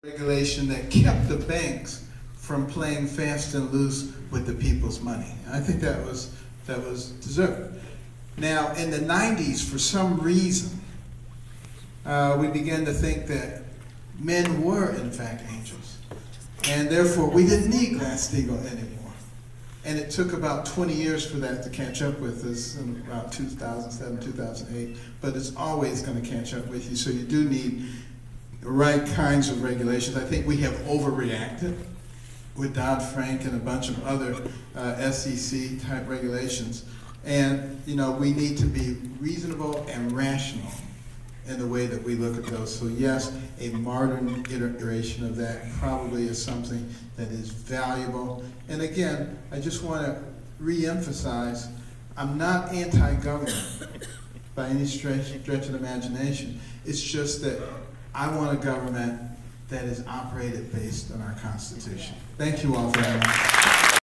regulation that kept the banks from playing fast and loose with the people's money. I think that was deserved. Now, in the 90s, for some reason, we began to think that men were, in fact, angels. And therefore, we didn't need Glass-Steagall anymore. And it took about 20 years for that to catch up with us in about 2007, 2008. But it's always going to catch up with you. So you do need the right kinds of regulations. I think we have overreacted with Dodd-Frank and a bunch of other SEC type regulations. And we need to be reasonable and rational in the way that we look at those. So yes, a modern iteration of that probably is something that is valuable. And again, I just want to re-emphasize, I'm not anti-government by any stretch of the imagination. It's just that I want a government that is operated based on our Constitution. Thank you all very much.